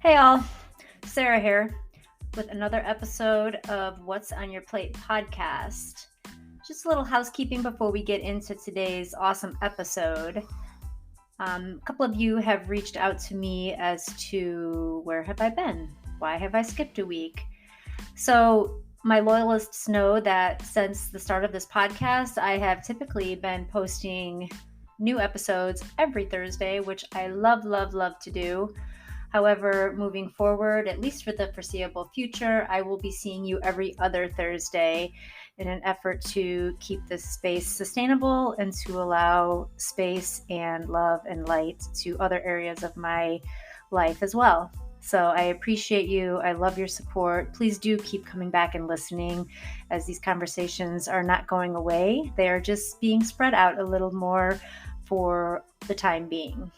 Hey all, Sarah here with another episode of What's on Your Plate podcast. Just a little housekeeping before we get into today's awesome episode. A couple of you have reached out to me as to where have I been? Why have I skipped a week? So my loyalists know that since the start of this podcast, I have typically been posting new episodes every Thursday, which I love to do. However, moving forward, at least for the foreseeable future, I will be seeing you every other Thursday in an effort to keep this space sustainable and to allow space and love and light to other areas of my life as well. So I appreciate you. I love your support. Please do keep coming back and listening, as these conversations are not going away. They are just being spread out a little more for the time being.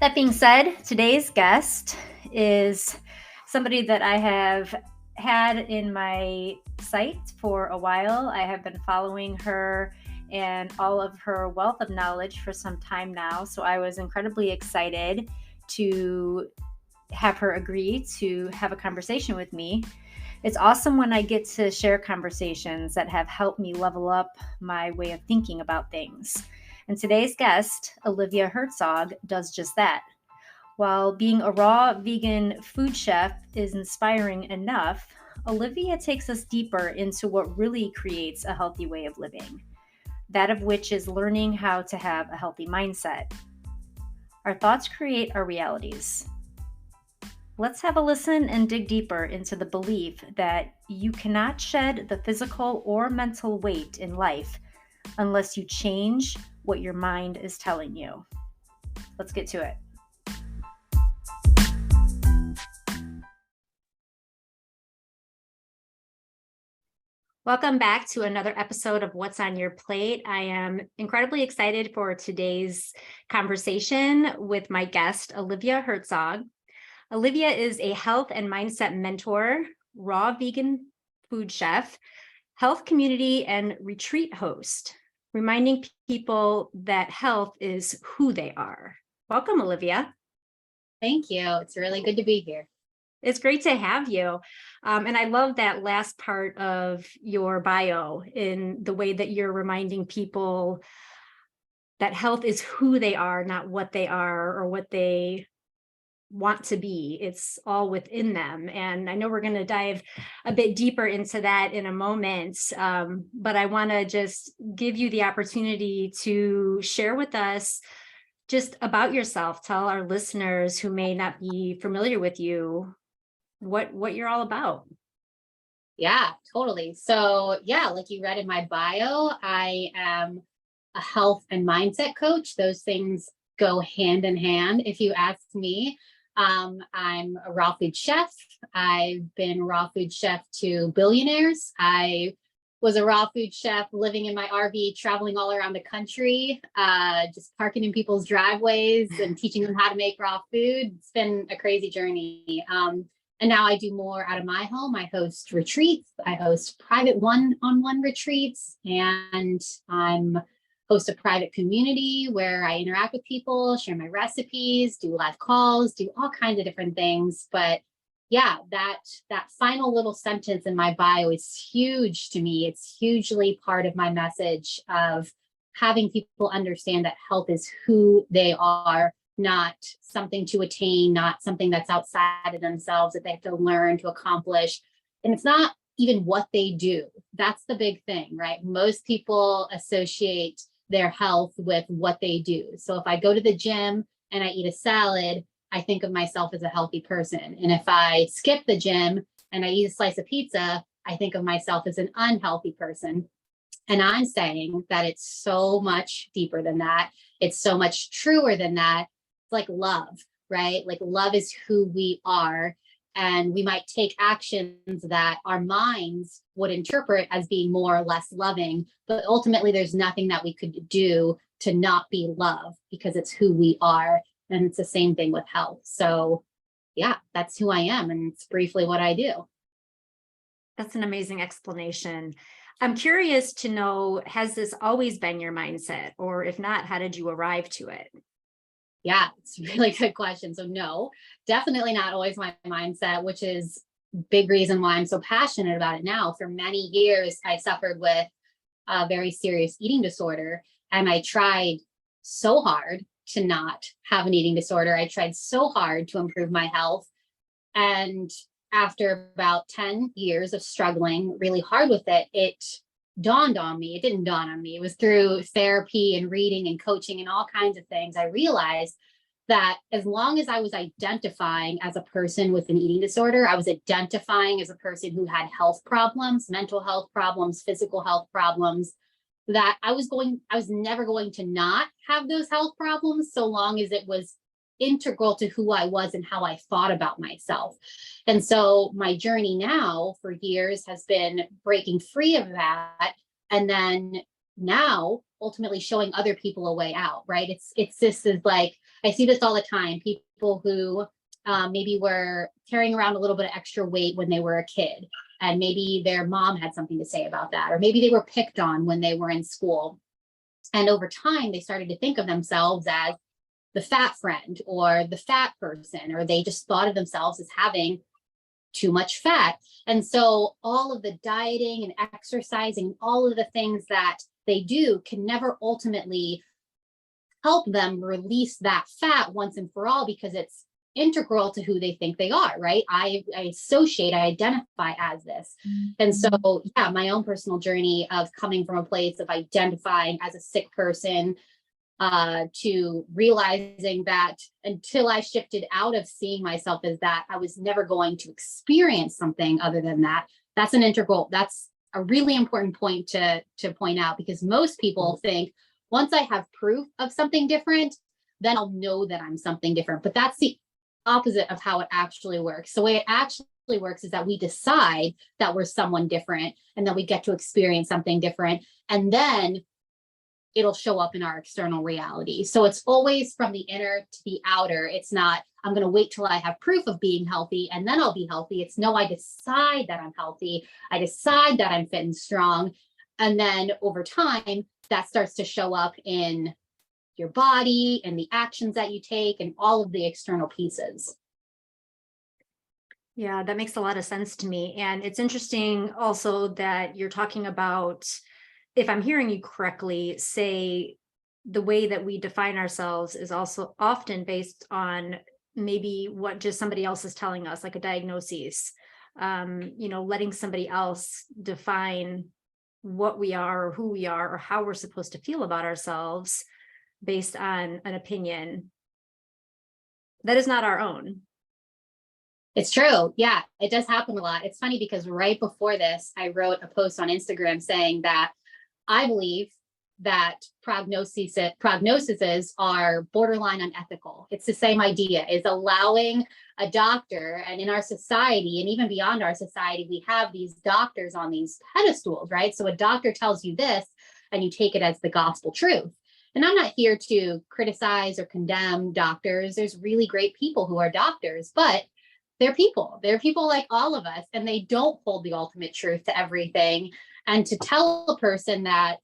That being said, today's guest is somebody that I have had in my sight for a while. I have been following her and all of her wealth of knowledge for some time now. So I was incredibly excited to have her agree to have a conversation with me. It's awesome when I get to share conversations that have helped me level up my way of thinking about things. And today's guest, Olivia Hertzog, does just that. While being a raw vegan food chef is inspiring enough, Olivia takes us deeper into what really creates a healthy way of living, that of which is learning how to have a healthy mindset. Our thoughts create our realities. Let's have a listen and dig deeper into the belief that you cannot shed the physical or mental weight in life unless you change what your mind is telling you. Let's get to it. Welcome back to another episode of What's on Your Plate. I am incredibly excited for today's conversation with my guest, Olivia Hertzog. Olivia is a health and mindset mentor, raw vegan food chef, health community, and retreat host, reminding people that health is who they are. Welcome, Olivia. Thank you. It's really good to be here. It's great to have you. And I love that last part of your bio in the way that you're reminding people that health is who they are, not what they are or what they want to be. It's all within them. And I know we're going to dive a bit deeper into that in a moment. But I want to just give you the opportunity to share with us just about yourself. Tell our listeners who may not be familiar with you what you're all about. Yeah, totally. So yeah, like you read in my bio, I am a health and mindset coach. Those things go hand in hand, if you ask me. I'm a raw food chef. I've been raw food chef to billionaires. I was a raw food chef living in my RV, traveling all around the country, just parking in people's driveways and teaching them how to make raw food. It's been a crazy journey. And now I do more out of my home. I host retreats. I host private one-on-one retreats, and I'm host a private community where I interact with people, share my recipes, do live calls, do all kinds of different things. But yeah, that final little sentence in my bio is huge to me. It's hugely part of my message of having people understand that health is who they are, not something to attain, not something that's outside of themselves that they have to learn to accomplish. And it's not even what they do. That's the big thing, right? Most people associate their health with what they do. So if I go to the gym and I eat a salad, I think of myself as a healthy person. And if I skip the gym and I eat a slice of pizza, I think of myself as an unhealthy person. And I'm saying that it's so much deeper than that. It's so much truer than that. Like love, right? Like love is who we are. And we might take actions that our minds would interpret as being more or less loving, but ultimately there's nothing that we could do to not be love because it's who we are. And it's the same thing with health. So yeah, that's who I am. And it's briefly what I do. That's an amazing explanation. I'm curious to know, has this always been your mindset? Or if not, how did you arrive to it? Yeah, it's a really good question. So no, definitely not always my mindset, which is big reason why I'm so passionate about it now. For many years, I suffered with a very serious eating disorder, and I tried so hard to not have an eating disorder. I tried so hard to improve my health. And after about 10 years of struggling really hard with it, it dawned on me. It didn't dawn on me. It was through therapy and reading and coaching and all kinds of things. I realized that as long as I was identifying as a person with an eating disorder, I was identifying as a person who had health problems, mental health problems, physical health problems, that I was never going to not have those health problems so long as it was integral to who I was and how I thought about myself. And so my journey now for years has been breaking free of that. And then now ultimately showing other people a way out, right? It's this is like, I see this all the time. People who maybe were carrying around a little bit of extra weight when they were a kid, and maybe their mom had something to say about that, or maybe they were picked on when they were in school. And over time, they started to think of themselves as the fat friend or the fat person, or they just thought of themselves as having too much fat. And so all of the dieting and exercising, all of the things that they do can never ultimately help them release that fat once and for all, because it's integral to who they think they are, right? I associate, I identify as this. Mm-hmm. And so, yeah, my own personal journey of coming from a place of identifying as a sick person to realizing that until I shifted out of seeing myself as that, I was never going to experience something other than that. That's a really important point to point out, because most people think once I have proof of something different, then I'll know that I'm something different. But that's the opposite of how it actually works. The way it actually works is that we decide that we're someone different, and that we get to experience something different. And then it'll show up in our external reality. So it's always from the inner to the outer. It's not, I'm going to wait till I have proof of being healthy and then I'll be healthy. It's no, I decide that I'm healthy. I decide that I'm fit and strong. And then over time, that starts to show up in your body and the actions that you take and all of the external pieces. Yeah, that makes a lot of sense to me. And it's interesting also that you're talking about, if I'm hearing you correctly, say the way that we define ourselves is also often based on maybe what just somebody else is telling us, like a diagnosis, letting somebody else define what we are or who we are or how we're supposed to feel about ourselves based on an opinion that is not our own. It's true. Yeah, it does happen a lot. It's funny because right before this, I wrote a post on Instagram saying that I believe that prognoses are borderline unethical. It's the same idea, is allowing a doctor, and in our society and even beyond our society, we have these doctors on these pedestals, right? So a doctor tells you this and you take it as the gospel truth. And I'm not here to criticize or condemn doctors. There's really great people who are doctors, but they're people. They're people like all of us, and they don't hold the ultimate truth to everything. And to tell a person that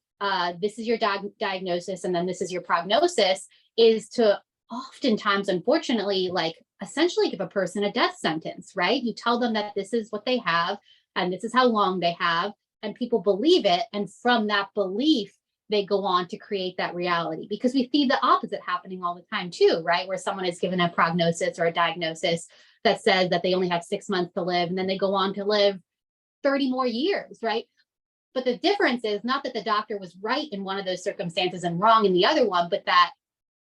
this is your diagnosis and then this is your prognosis is to oftentimes, unfortunately, like essentially give a person a death sentence, right? You tell them that this is what they have and this is how long they have, and people believe it. And from that belief, they go on to create that reality, because we see the opposite happening all the time too, right? Where someone is given a prognosis or a diagnosis that says that they only have 6 months to live, and then they go on to live 30 more years, right? But the difference is not that the doctor was right in one of those circumstances and wrong in the other one, but that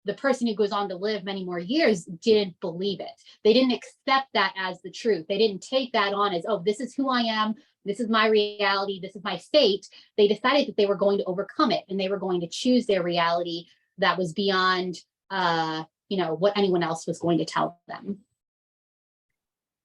the person who goes on to live many more years didn't believe it. They didn't accept that as the truth. They didn't take that on as, oh, this is who I am. This is my reality. This is my fate. They decided that they were going to overcome it, and they were going to choose their reality that was beyond, what anyone else was going to tell them.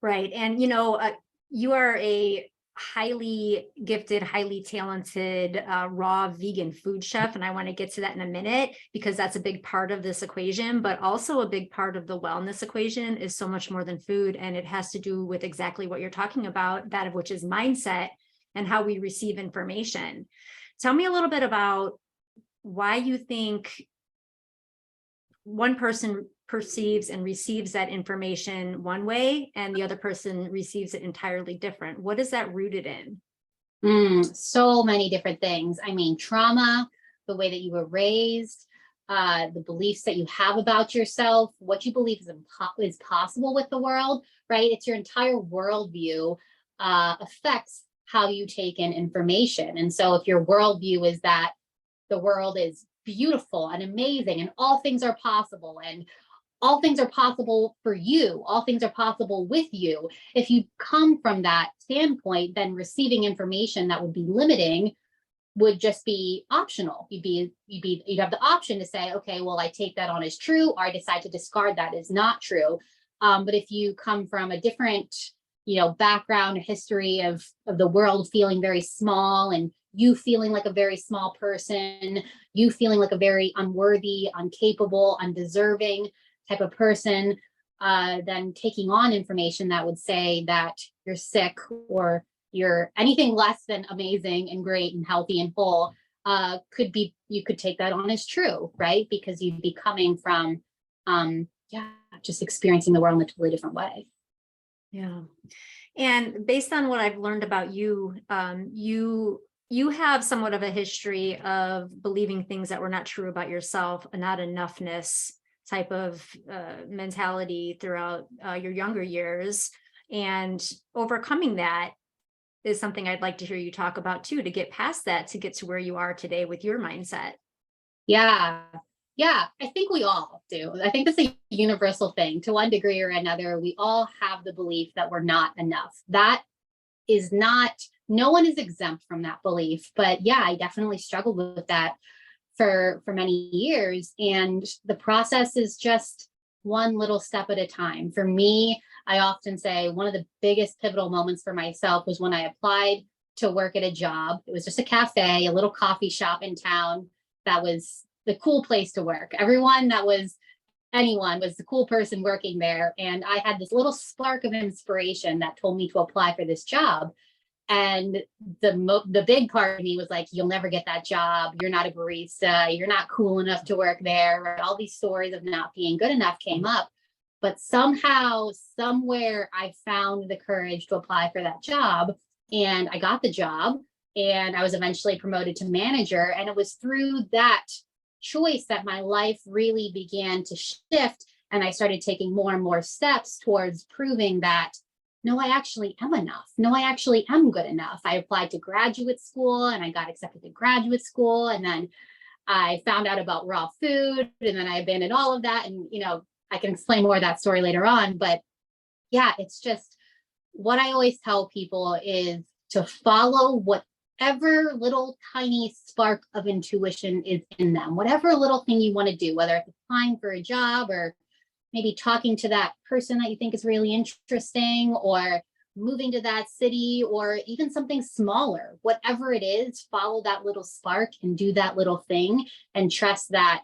Right. And, you are a highly gifted, highly talented, raw vegan food chef. And I want to get to that in a minute, because that's a big part of this equation, but also a big part of the wellness equation is so much more than food. And it has to do with exactly what you're talking about, that of which is mindset and how we receive information. Tell me a little bit about why you think one person perceives and receives that information one way and the other person receives it entirely different. What is that rooted in? So many different things. I mean, trauma, the way that you were raised, the beliefs that you have about yourself, what you believe is possible with the world, right? It's your entire worldview affects how you take in information. And so if your worldview is that the world is beautiful and amazing and all things are possible and all things are possible for you, all things are possible with you. If you come from that standpoint, then receiving information that would be limiting would just be optional. You'd have the option to say, okay, well, I take that on as true, or I decide to discard that as not true. But if you come from a different, background, history of the world feeling very small, and you feeling like a very small person, you feeling like a very unworthy, incapable, undeserving type of person, then taking on information that would say that you're sick or you're anything less than amazing and great and healthy and whole, you could take that on as true, right? Because you'd be coming from, just experiencing the world in a totally different way. Yeah. And based on what I've learned about you, you have somewhat of a history of believing things that were not true about yourself, a not enoughness type of mentality throughout your younger years. And overcoming that is something I'd like to hear you talk about too, to get past that, to get to where you are today with your mindset. Yeah. Yeah, I think we all do. I think that's a universal thing. To one degree or another, we all have the belief that we're not enough. That is not, no one is exempt from that belief. But yeah, I definitely struggled with that for many years. And the process is just one little step at a time. For me, I often say one of the biggest pivotal moments for myself was when I applied to work at a job. It was just a cafe, a little coffee shop in town that was the cool place to work. Anyone was the cool person working there. And I had this little spark of inspiration that told me to apply for this job. And the big part of me was like, you'll never get that job. You're not a barista. You're not cool enough to work there. Right? All these stories of not being good enough came up. But somehow, somewhere, I found the courage to apply for that job. And I got the job. And I was eventually promoted to manager. And it was through that choice that my life really began to shift. And I started taking more and more steps towards proving that, no, I actually am enough. No, I actually am good enough. I applied to graduate school and I got accepted to graduate school. And then I found out about raw food and then I abandoned all of that. And, I can explain more of that story later on. But yeah, it's just what I always tell people is to follow whatever little tiny spark of intuition is in them, whatever little thing you want to do, whether it's applying for a job or maybe talking to that person that you think is really interesting or moving to that city or even something smaller, whatever it is, follow that little spark and do that little thing and trust that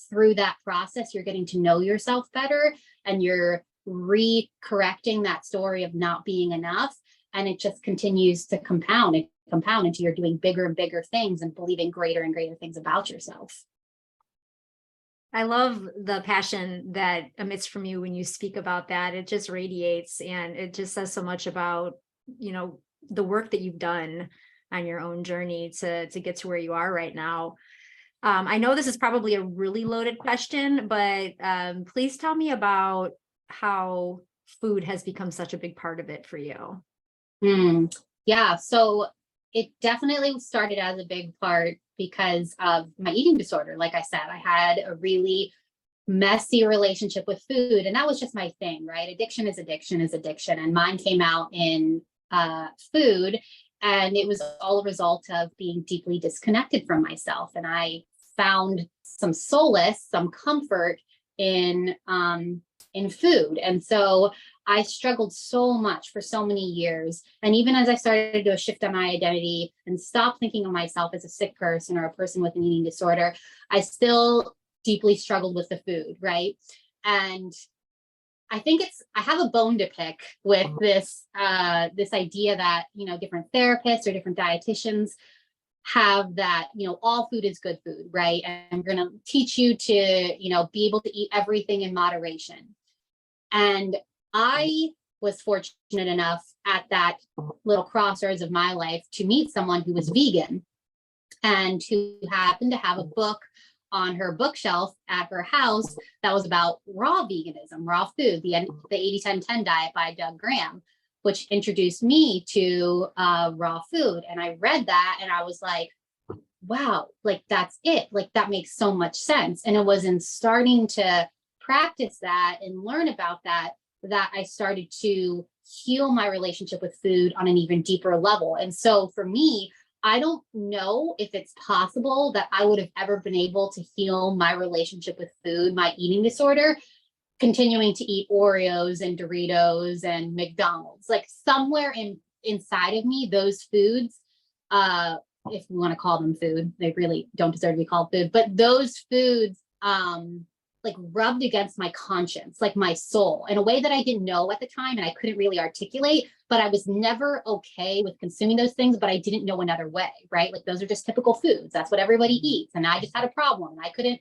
through that process, you're getting to know yourself better and you're re-correcting that story of not being enough. And it just continues to compound until you're doing bigger and bigger things and believing greater and greater things about yourself. I love the passion that emits from you when you speak about that. It just radiates and it just says so much about, the work that you've done on your own journey to get to where you are right now. I know this is probably a really loaded question, but please tell me about how food has become such a big part of it for you. Yeah, so it definitely started as a big part because of my eating disorder. Like I said, I had a really messy relationship with food, and that was just my thing, right? Addiction is addiction is addiction. And mine came out in food, and it was all a result of being deeply disconnected from myself. And I found some solace, some comfort in food. And so I struggled so much for so many years. And even as I started to do a shift on my identity and stop thinking of myself as a sick person or a person with an eating disorder, I still deeply struggled with the food, right? And I think I have a bone to pick with this idea that, different therapists or different dietitians have that, all food is good food, right? And I'm going to teach you to, be able to eat everything in moderation. And I was fortunate enough at that little crossroads of my life to meet someone who was vegan and who happened to have a book on her bookshelf at her house that was about raw veganism, raw food, the 80-10-10 diet by Doug Graham, which introduced me to raw food. And I read that and I was like, wow, like that's it. Like that makes so much sense. And it was in starting to practice that and learn about that I started to heal my relationship with food on an even deeper level. And so for me, I don't know if it's possible that I would have ever been able to heal my relationship with food, my eating disorder, continuing to eat Oreos and Doritos and McDonald's. Like somewhere inside of me, those foods, if we want to call them food, they really don't deserve to be called food, but those foods like rubbed against my conscience, like my soul, in a way that I didn't know at the time and I couldn't really articulate, but I was never okay with consuming those things, but I didn't know another way, right? Like those are just typical foods. That's what everybody eats. And I just had a problem. I couldn't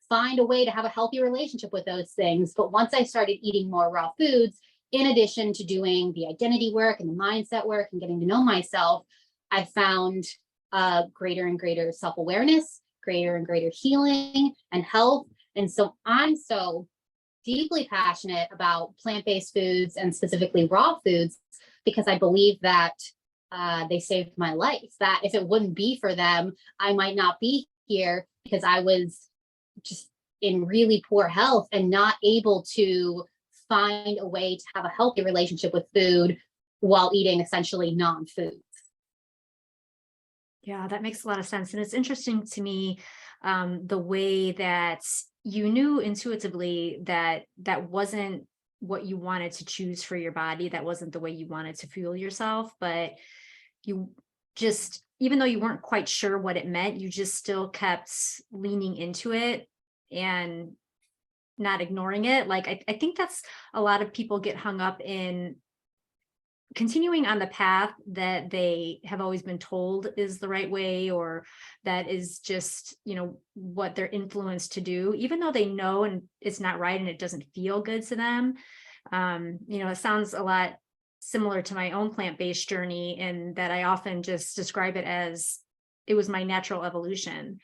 find a way to have a healthy relationship with those things. But once I started eating more raw foods, in addition to doing the identity work and the mindset work and getting to know myself, I found greater and greater self-awareness, greater and greater healing and health. And so I'm so deeply passionate about plant-based foods and specifically raw foods because I believe that they saved my life, that if it wouldn't be for them, I might not be here because I was just in really poor health and not able to find a way to have a healthy relationship with food while eating essentially non-foods. Yeah, that makes a lot of sense. And it's interesting to me, the way that you knew intuitively that that wasn't what you wanted to choose for your body. That wasn't the way you wanted to fuel yourself, but you just, even though you weren't quite sure what it meant, you just still kept leaning into it and not ignoring it. Like, I think that's a lot of people get hung up in continuing on the path that they have always been told is the right way, or that is just, what they're influenced to do, even though they know and it's not right and it doesn't feel good to them. It sounds a lot similar to my own plant-based journey, in that I often just describe it as it was my natural evolution.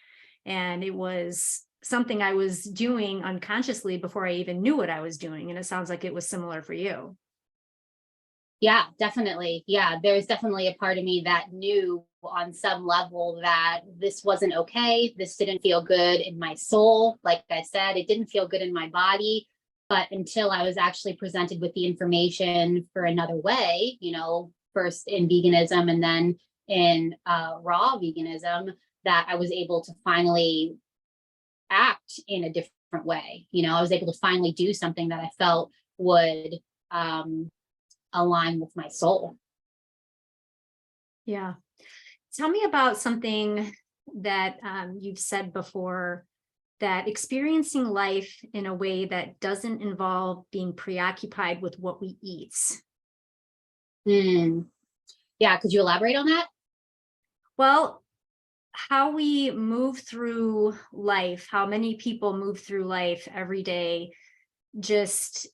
And it was something I was doing unconsciously before I even knew what I was doing. And it sounds like it was similar for you. Yeah, definitely. Yeah, there's definitely a part of me that knew on some level that this wasn't okay. This didn't feel good in my soul. Like I said, it didn't feel good in my body. But until I was actually presented with the information for another way, first in veganism and then in raw veganism, that I was able to finally act in a different way. I was able to finally do something that I felt would align with my soul. Yeah. Tell me about something that you've said before, that experiencing life in a way that doesn't involve being preoccupied with what we eat. Yeah, could you elaborate on that? Well, how we move through life, how many people move through life every day, just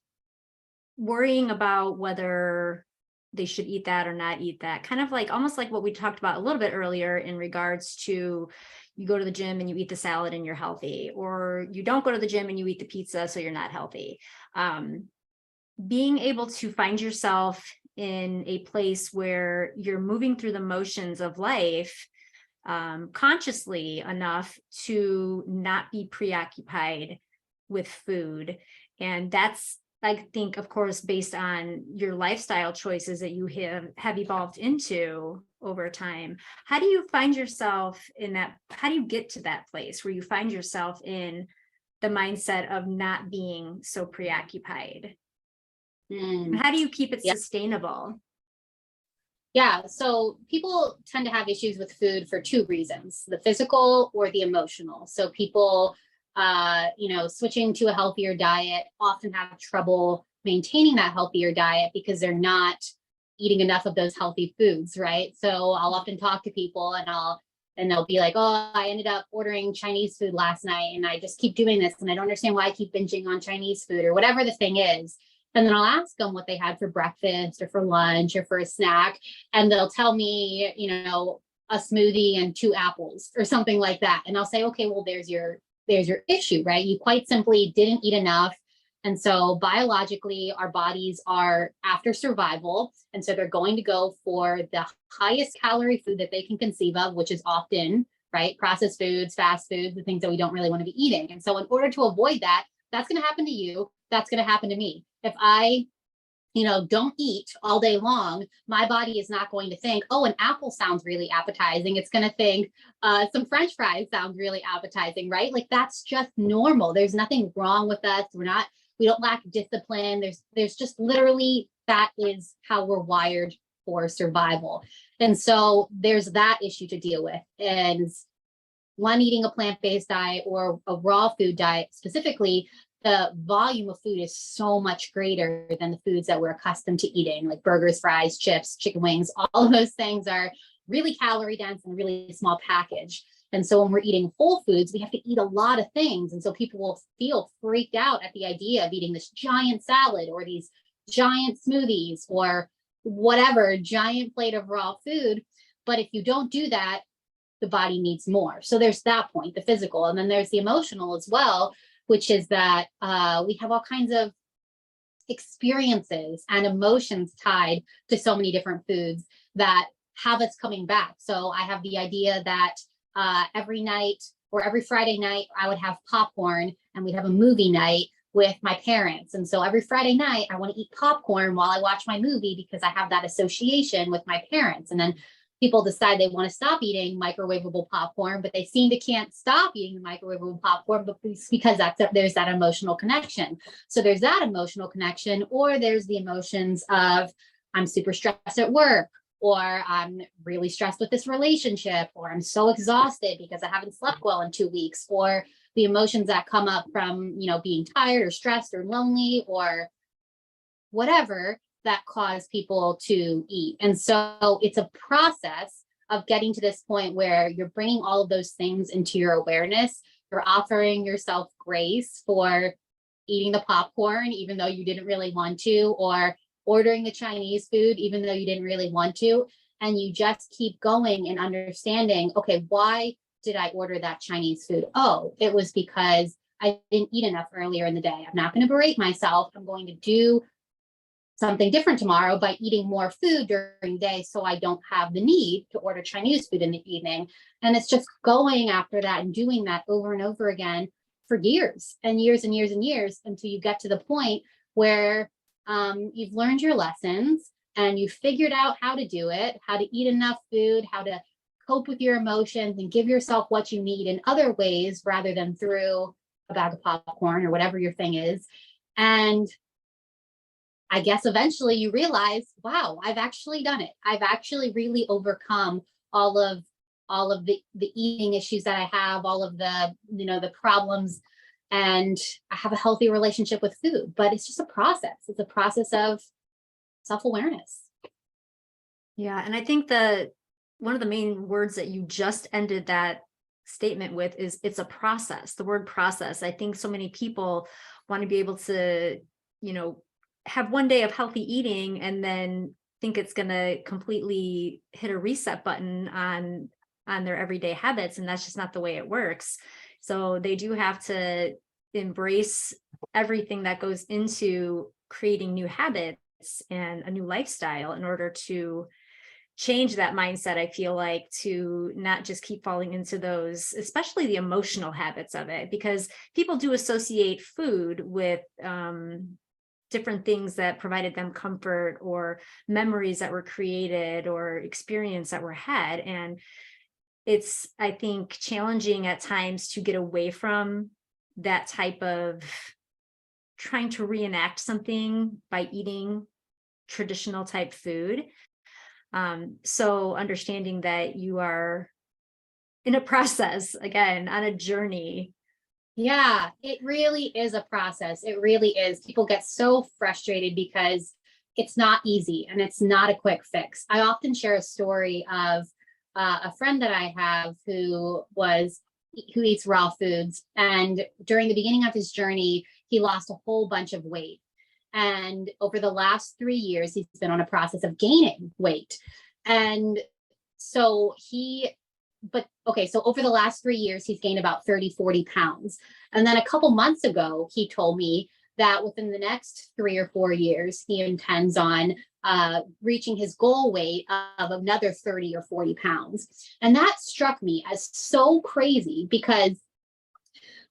worrying about whether they should eat that or not eat that. Kind of like, almost like what we talked about a little bit earlier in regards to, you go to the gym and you eat the salad and you're healthy, or you don't go to the gym and you eat the pizza, so you're not healthy. Being able to find yourself in a place where you're moving through the motions of life consciously enough to not be preoccupied with food. And that's, I think, of course, based on your lifestyle choices that you have evolved into over time. How do you find yourself in that? How do you get to that place where you find yourself in the mindset of not being so preoccupied? And how do you keep it sustainable? Yeah, so people tend to have issues with food for two reasons: the physical or the emotional. So people switching to a healthier diet often have trouble maintaining that healthier diet because they're not eating enough of those healthy foods, right? So I'll often talk to people and I'll And they'll be like, oh, I ended up ordering Chinese food last night and I just keep doing this and I don't understand why I keep binging on Chinese food or whatever the thing is. And then I'll ask them what they had for breakfast or for lunch or for a snack. And they'll tell me, a smoothie and 2 apples or something like that. And I'll say, okay, well, there's your issue, right? You quite simply didn't eat enough. And so biologically, our bodies are after survival. And so they're going to go for the highest calorie food that they can conceive of, which is often, right, processed foods, fast foods, the things that we don't really want to be eating. And so in order to avoid that, that's going to happen to you. That's going to happen to me. If I don't eat all day long, my body is not going to think, oh, an apple sounds really appetizing. It's going to think some French fries sound really appetizing, right? Like that's just normal. There's nothing wrong with us. We don't lack discipline. There's just literally, that is how we're wired for survival. And so there's that issue to deal with. And when eating a plant-based diet or a raw food diet specifically, the volume of food is so much greater than the foods that we're accustomed to eating, like burgers, fries, chips, chicken wings. All of those things are really calorie dense and really small package. And so when we're eating whole foods, we have to eat a lot of things. And so people will feel freaked out at the idea of eating this giant salad or these giant smoothies or whatever giant plate of raw food. But if you don't do that, the body needs more. So there's that point, the physical. And then there's the emotional as well, which is that we have all kinds of experiences and emotions tied to so many different foods that have us coming back. So I have the idea that every night or every Friday night, I would have popcorn and we'd have a movie night with my parents. And so every Friday night, I want to eat popcorn while I watch my movie because I have that association with my parents. And then people decide they want to stop eating microwavable popcorn, but they seem to can't stop eating the microwavable popcorn because there's that emotional connection. So there's that emotional connection, or there's the emotions of I'm super stressed at work, or I'm really stressed with this relationship, or I'm so exhausted because I haven't slept well in 2 weeks, or the emotions that come up from, being tired or stressed or lonely or whatever that cause people to eat. And so it's a process of getting to this point where you're bringing all of those things into your awareness. You're offering yourself grace for eating the popcorn, even though you didn't really want to, or ordering the Chinese food, even though you didn't really want to. And you just keep going and understanding, okay, why did I order that Chinese food? Oh, it was because I didn't eat enough earlier in the day. I'm not going to berate myself. I'm going to do something different tomorrow by eating more food during the day so I don't have the need to order Chinese food in the evening. And it's just going after that and doing that over and over again for years and years and years and years until you get to the point where you've learned your lessons and you've figured out how to do it, how to eat enough food, how to cope with your emotions and give yourself what you need in other ways rather than through a bag of popcorn or whatever your thing is. And I guess eventually you realize, wow, I've actually done it. I've actually really overcome all of the eating issues that I have, all of the problems, and I have a healthy relationship with food. But it's just a process. It's a process of self-awareness. Yeah, and I think one of the main words that you just ended that statement with is it's a process. The word process. I think so many people want to be able to, have one day of healthy eating and then think it's going to completely hit a reset button on their everyday habits. And that's just not the way it works. So they do have to embrace everything that goes into creating new habits and a new lifestyle in order to change that mindset. I feel like to not just keep falling into those, especially the emotional habits of it, because people do associate food with different things that provided them comfort or memories that were created or experience that were had. And it's, I think, challenging at times to get away from that type of trying to reenact something by eating traditional type food. So understanding that you are in a process, again, on a journey. Yeah, it really is a process. It really is. People get so frustrated because it's not easy and it's not a quick fix. I often share a story of a friend that I have who eats raw foods. And during the beginning of his journey, he lost a whole bunch of weight. And over the last 3 years, he's been on a process of gaining weight. And so so over the last 3 years, he's gained about 30, 40 pounds. And then a couple months ago, he told me that within the next 3 or 4 years, he intends on reaching his goal weight of another 30 or 40 pounds. And that struck me as so crazy, because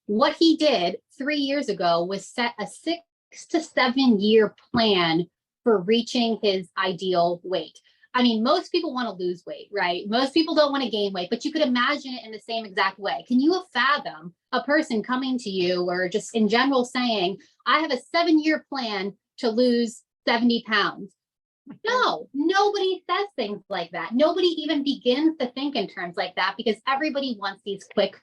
what he did 3 years ago was set a 6 to 7 year plan for reaching his ideal weight. I mean, most people want to lose weight, right? Most people don't want to gain weight, but you could imagine it in the same exact way. Can you fathom a person coming to you, or just in general saying, I have a 7 year plan to lose 70 pounds? No, nobody says things like that. Nobody even begins to think in terms like that, because everybody wants these quick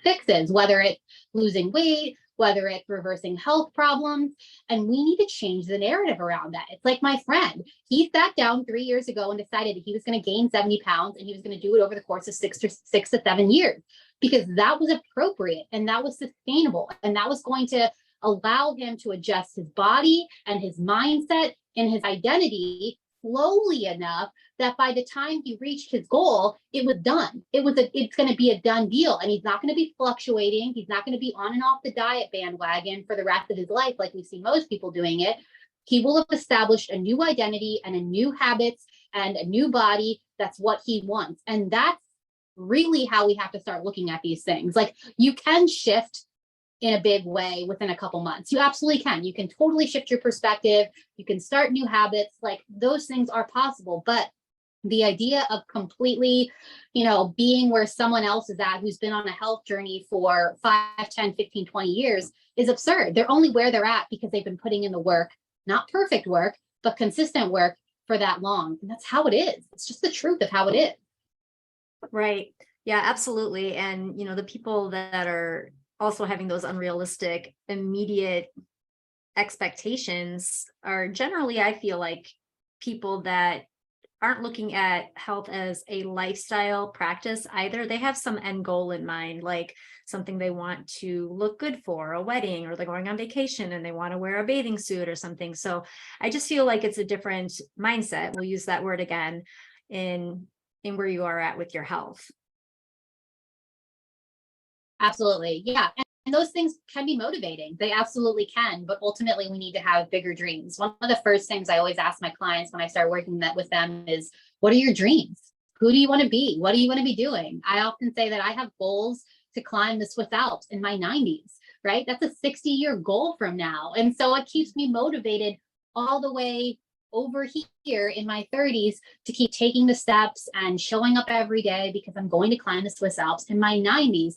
fixes, whether it's losing weight, whether it's reversing health problems. And we need to change the narrative around that. It's like my friend, he sat down 3 years ago and decided he was going to gain 70 pounds, and he was going to do it over the course of 6 to 7 years, because that was appropriate and that was sustainable. And that was going to allow him to adjust his body and his mindset and his identity slowly enough that by the time he reached his goal, it was done. It's going to be a done deal. And he's not going to be fluctuating. He's not going to be on and off the diet bandwagon for the rest of his life, like we see most people doing it. He will have established a new identity and a new habits and a new body. That's what he wants. And that's really how we have to start looking at these things. Like, you can shift in a big way within a couple months. You absolutely can. You can totally shift your perspective. You can start new habits. Like, those things are possible. But the idea of completely, being where someone else is at, who's been on a health journey for 5, 10, 15, 20 years, is absurd. They're only where they're at because they've been putting in the work, not perfect work, but consistent work for that long. And that's how it is. It's just the truth of how it is. Right. Yeah, absolutely. And, the people that are also having those unrealistic, immediate expectations are generally, I feel like, people that aren't looking at health as a lifestyle practice either. They have some end goal in mind, like something they want to look good for a wedding, or they're going on vacation and they want to wear a bathing suit or something. So I just feel like it's a different mindset. We'll use that word again in where you are at with your health. Absolutely. Yeah. And those things can be motivating. They absolutely can. But ultimately, we need to have bigger dreams. One of the first things I always ask my clients when I start working with them is, what are your dreams? Who do you want to be? What do you want to be doing? I often say that I have goals to climb the Swiss Alps in my 90s, right? That's a 60-year goal from now. And so it keeps me motivated all the way over here in my 30s to keep taking the steps and showing up every day, because I'm going to climb the Swiss Alps in my 90s.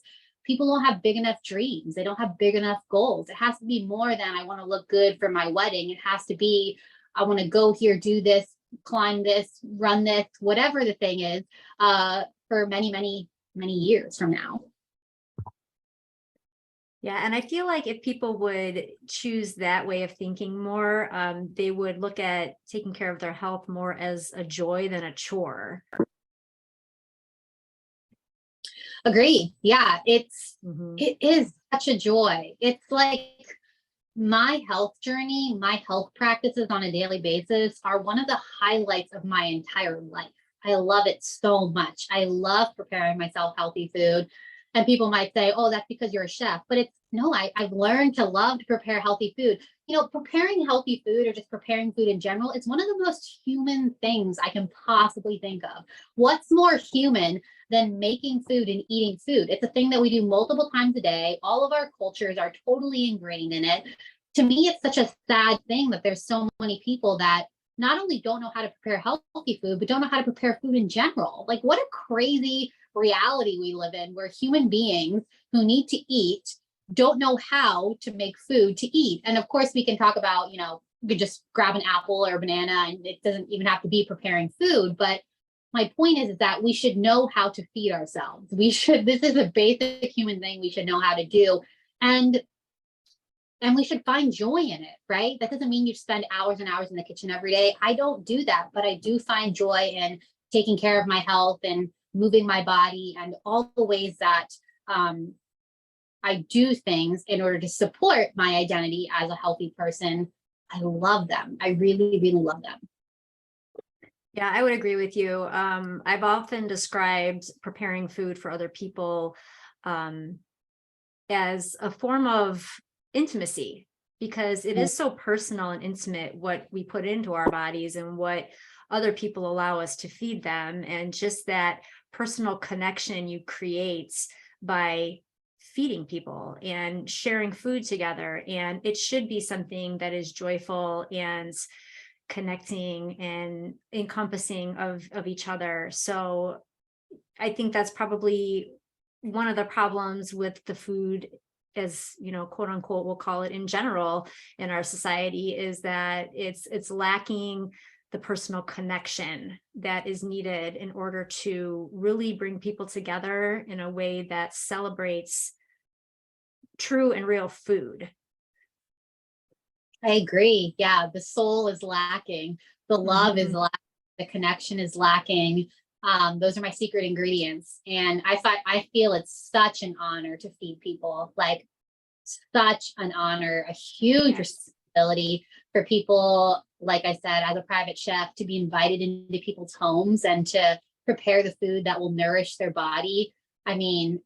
People don't have big enough dreams. They don't have big enough goals. It has to be more than, I want to look good for my wedding. It has to be, I want to go here, do this, climb this, run this, whatever the thing is, for many, many, many years from now. Yeah. And I feel like if people would choose that way of thinking more, they would look at taking care of their health more as a joy than a chore. Agreed. Yeah, it is such a joy. It's like my health journey, my health practices on a daily basis are one of the highlights of my entire life. I love it so much. I love preparing myself healthy food. And people might say, oh, that's because you're a chef. But it's no, I've learned to love to prepare healthy food. Preparing healthy food, or just preparing food in general, it's one of the most human things I can possibly think of. What's more human than making food and eating food? It's a thing that we do multiple times a day. All of our cultures are totally ingrained in it. To me, it's such a sad thing that there's so many people that not only don't know how to prepare healthy food, but don't know how to prepare food in general. Like, what a crazy reality we live in, where human beings who need to eat don't know how to make food to eat. And of course, we can talk about, you could just grab an apple or a banana, and it doesn't even have to be preparing food. But my point is that we should know how to feed ourselves. This is a basic human thing we should know how to do. And we should find joy in it, right? That doesn't mean you spend hours and hours in the kitchen every day. I don't do that, but I do find joy in taking care of my health and moving my body, and all the ways that I do things in order to support my identity as a healthy person. I love them. I really, really love them. Yeah, I would agree with you. I've often described preparing food for other people as a form of intimacy, because it is so personal and intimate what we put into our bodies and what other people allow us to feed them. And just that personal connection you create by feeding people and sharing food together. And it should be something that is joyful and connecting and encompassing of each other. So I think that's probably one of the problems with the food, as you know, quote unquote, we'll call it in general in our society, is that it's lacking the personal connection that is needed in order to really bring people together in a way that celebrates true and real food. I agree. Yeah, the soul is lacking. The love is Mhm. lacking. The connection is lacking. Those are my secret ingredients. And I feel it's such an honor to feed people. Like, such an honor, a huge Yes. responsibility for people, like I said, as a private chef, to be invited into people's homes and to prepare the food that will nourish their body. I mean,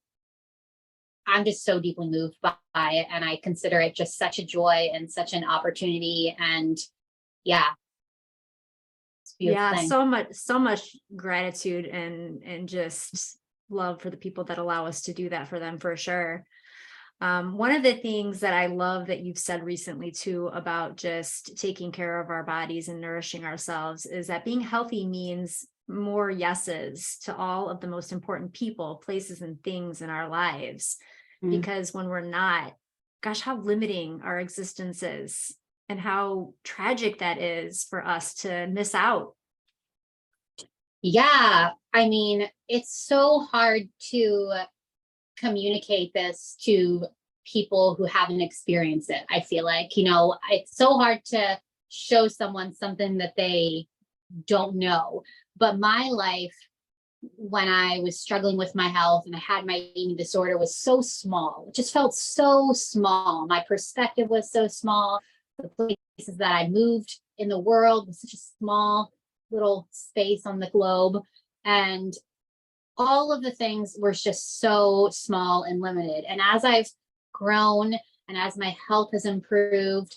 I'm just so deeply moved by it. And I consider it just such a joy and such an opportunity. And yeah, it's a beautiful Yeah, thing. so much gratitude and just love for the people that allow us to do that for them, for sure. One of the things that I love that you've said recently too about just taking care of our bodies and nourishing ourselves is that being healthy means more yeses to all of the most important people, places, and things in our lives. Mm. Because when we're not, gosh, how limiting our existence is and how tragic that is for us to miss out. Yeah. I mean, it's so hard to communicate this to people who haven't experienced it. I feel like, it's so hard to show someone something that they don't know. But my life, when I was struggling with my health and I had my eating disorder, was so small. It just felt so small. My perspective was so small. The places that I moved in the world was such a small little space on the globe. And all of the things were just so small and limited. And as I've grown and as my health has improved,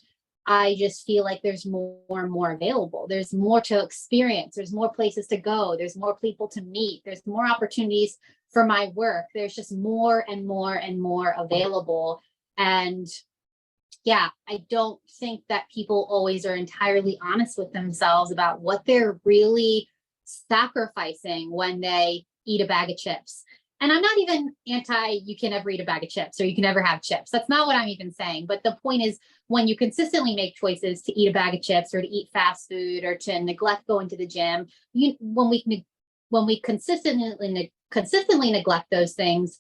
I just feel like there's more and more available. There's more to experience. There's more places to go. There's more people to meet. There's more opportunities for my work. There's just more and more and more available. And yeah, I don't think that people always are entirely honest with themselves about what they're really sacrificing when they eat a bag of chips. And I'm not even anti you can never eat a bag of chips or you can never have chips. That's not what I'm even saying. But the point is, when you consistently make choices to eat a bag of chips or to eat fast food or to neglect going to the gym, when we consistently neglect those things,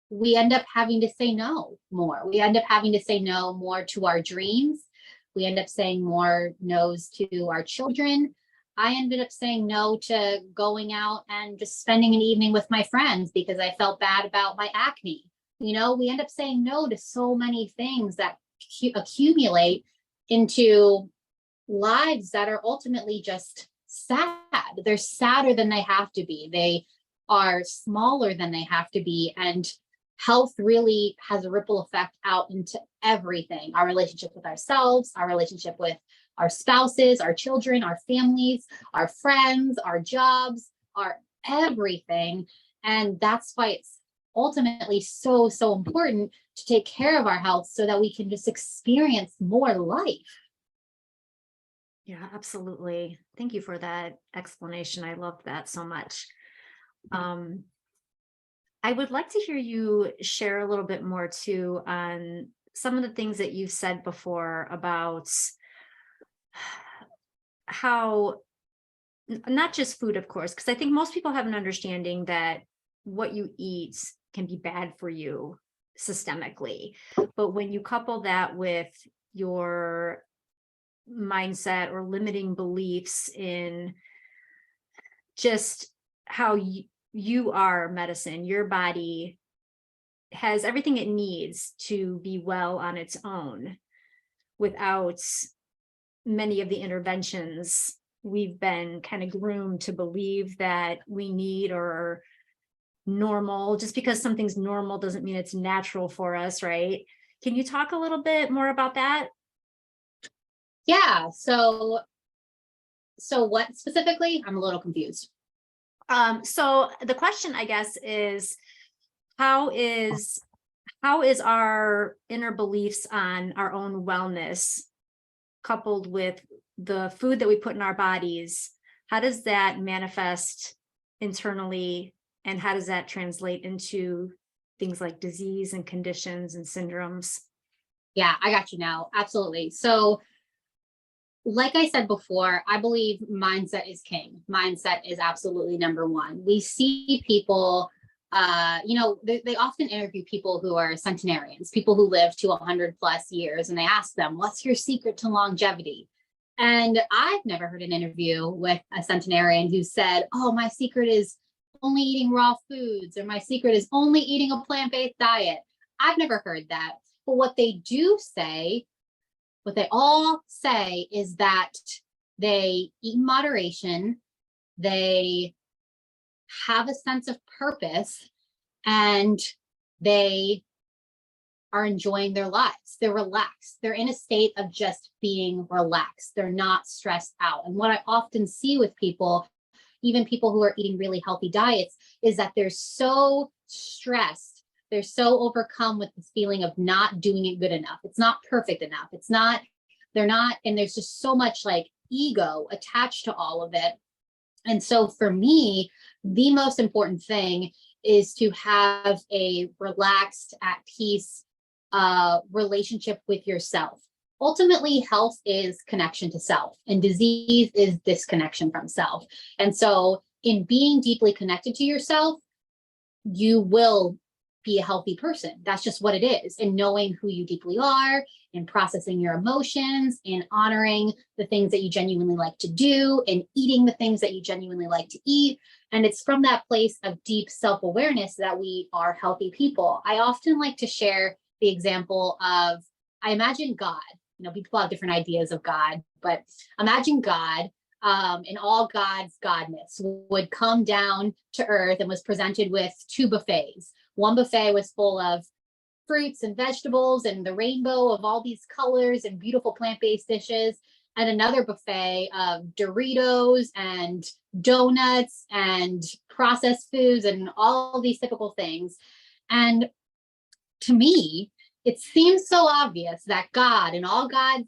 we end up having to say no more. We end up having to say no more to our dreams. We end up saying more no's to our children. I ended up saying no to going out and just spending an evening with my friends because I felt bad about my acne. We end up saying no to so many things that accumulate into lives that are ultimately just sad. They're sadder than they have to be. They are smaller than they have to be. And health really has a ripple effect out into everything: our relationship with ourselves, our relationship with our spouses, our children, our families, our friends, our jobs, our everything. And that's why it's ultimately so, so important to take care of our health so that we can just experience more life. Yeah, absolutely. Thank you for that explanation. I love that so much. Um, I would like to hear you share a little bit more too on some of the things that you've said before about how not just food, of course, because I think most people have an understanding that what you eat can be bad for you systemically. But when you couple that with your mindset or limiting beliefs in just how you are medicine. Your body has everything it needs to be well on its own without many of the interventions we've been kind of groomed to believe that we need or are normal. Just because something's normal doesn't mean it's natural for us, right? Can you talk a little bit more about that? Yeah. So what specifically? I'm a little confused. So the question, I guess, is how is our inner beliefs on our own wellness coupled with the food that we put in our bodies, how does that manifest internally, and how does that translate into things like disease and conditions and syndromes? Yeah, I got you now. Absolutely. So, like I said before, I believe mindset is king. Mindset is absolutely number one. We see people, they often interview people who are centenarians, people who live to 100 plus years, and they ask them, what's your secret to longevity? And I've never heard an interview with a centenarian who said, oh, my secret is only eating raw foods, or my secret is only eating a plant based diet. I've never heard that. But what they do say, what they all say is that they eat in moderation, they have a sense of purpose, and they are enjoying their lives. They're relaxed. They're in a state of just being relaxed. They're not stressed out. And what I often see with people, even people who are eating really healthy diets, is that they're so stressed. They're so overcome with this feeling of not doing it good enough. It's not perfect enough. They're not, and there's just so much like ego attached to all of it. And so for me, the most important thing is to have a relaxed, at peace relationship with yourself. Ultimately, health is connection to self, and disease is disconnection from self. And so, in being deeply connected to yourself, you will be a healthy person. That's just what it is. And knowing who you deeply are, and processing your emotions, and honoring the things that you genuinely like to do, and eating the things that you genuinely like to eat. And it's from that place of deep self-awareness that we are healthy people. I often like to share the example of, I imagine God. People have different ideas of God, but imagine God and all God's godness would come down to earth and was presented with two buffets. One buffet was full of fruits and vegetables and the rainbow of all these colors and beautiful plant-based dishes, and another buffet of Doritos and donuts and processed foods and all these typical things. And to me, it seems so obvious that God and all God's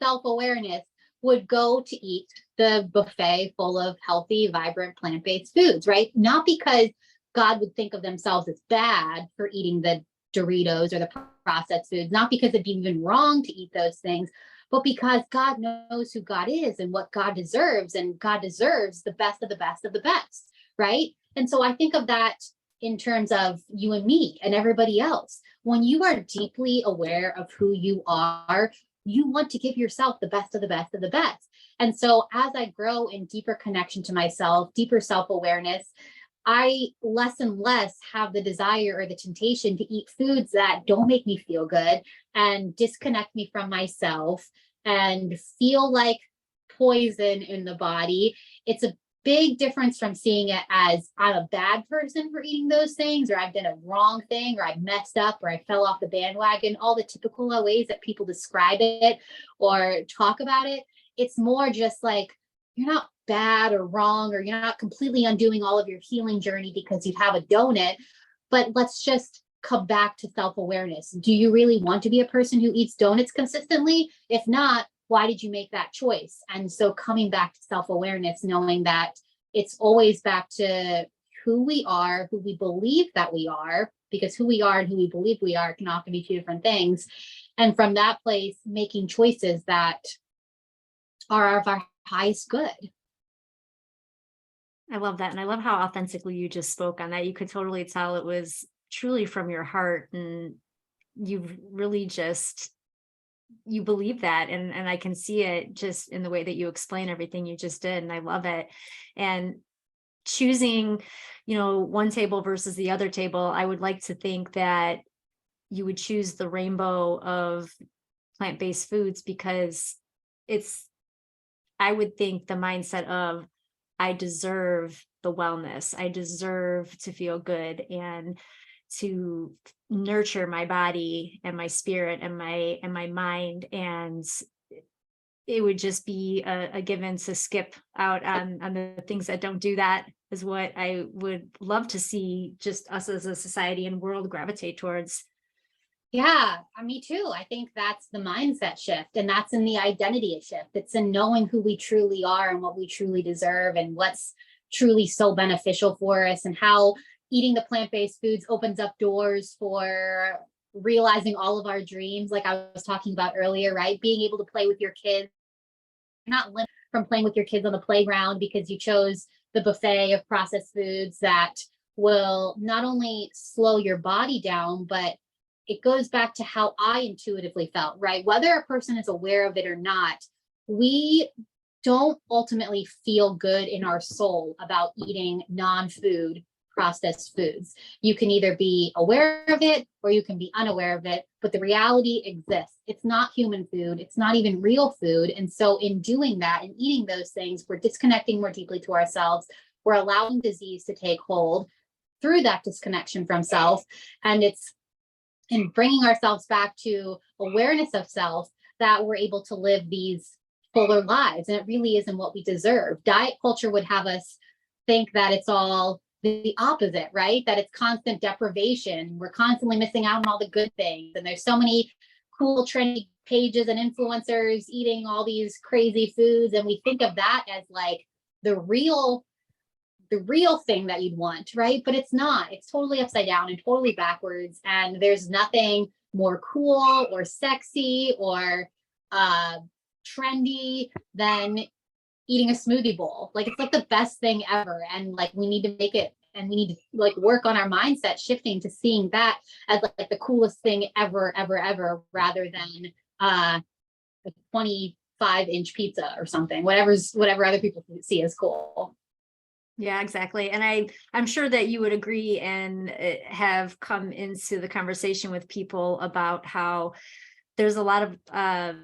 self-awareness would go to eat the buffet full of healthy, vibrant, plant-based foods, right? Not because God would think of themselves as bad for eating the Doritos or the processed foods, not because it'd be even wrong to eat those things, but because God knows who God is and what God deserves, and God deserves the best of the best of the best, right? And so I think of that in terms of you and me and everybody else. When you are deeply aware of who you are, you want to give yourself the best of the best of the best. And so as I grow in deeper connection to myself, deeper self-awareness, I less and less have the desire or the temptation to eat foods that don't make me feel good and disconnect me from myself and feel like poison in the body. It's a big difference from seeing it as I'm a bad person for eating those things, or I've done a wrong thing, or I messed up, or I fell off the bandwagon, all the typical ways that people describe it or talk about it. It's more just like, you're not bad or wrong, or you're not completely undoing all of your healing journey because you have a donut, but let's just come back to self-awareness. Do you really want to be a person who eats donuts consistently? If not, why did you make that choice? And so coming back to self-awareness, knowing that it's always back to who we are, who we believe that we are, because who we are and who we believe we are can often be two different things. And from that place, making choices that are of our highest good. I love that. And I love how authentically you just spoke on that. You could totally tell it was truly from your heart, and you've really just, you believe that. And I can see it just in the way that you explain everything you just did. And I love it. And choosing, one table versus the other table, I would like to think that you would choose the rainbow of plant-based foods, because it's, I would think, the mindset of, I deserve the wellness. I deserve to feel good and to nurture my body and my spirit and my mind. And it would just be a given to skip out on the things that don't do that, is what I would love to see just us as a society and world gravitate towards. Yeah, me too. I think that's the mindset shift, and that's in the identity shift. It's in knowing who we truly are and what we truly deserve and what's truly so beneficial for us, and how eating the plant-based foods opens up doors for realizing all of our dreams, like I was talking about earlier, right? Being able to play with your kids, not limited from playing with your kids on the playground because you chose the buffet of processed foods that will not only slow your body down, but it goes back to how I intuitively felt, right? Whether a person is aware of it or not, we don't ultimately feel good in our soul about eating non-food processed foods. You can either be aware of it or you can be unaware of it, but the reality exists. It's not human food. It's not even real food. And so in doing that and eating those things, we're disconnecting more deeply to ourselves. We're allowing disease to take hold through that disconnection from self. And it's in bringing ourselves back to awareness of self that we're able to live these fuller lives. And it really isn't what we deserve. Diet culture would have us think that it's all the opposite, right? That it's constant deprivation. We're constantly missing out on all the good things. And there's so many cool, trendy pages and influencers eating all these crazy foods. And we think of that as like the real thing that you'd want, right? But it's not. It's totally upside down and totally backwards. And there's nothing more cool or sexy or trendy than eating a smoothie bowl. Like it's like the best thing ever. And like we need to make it, and we need to like work on our mindset shifting to seeing that as like the coolest thing ever, ever, ever, rather than a 25-inch pizza or something, whatever other people see as cool. Yeah, exactly. And I'm sure that you would agree and have come into the conversation with people about how there's a lot of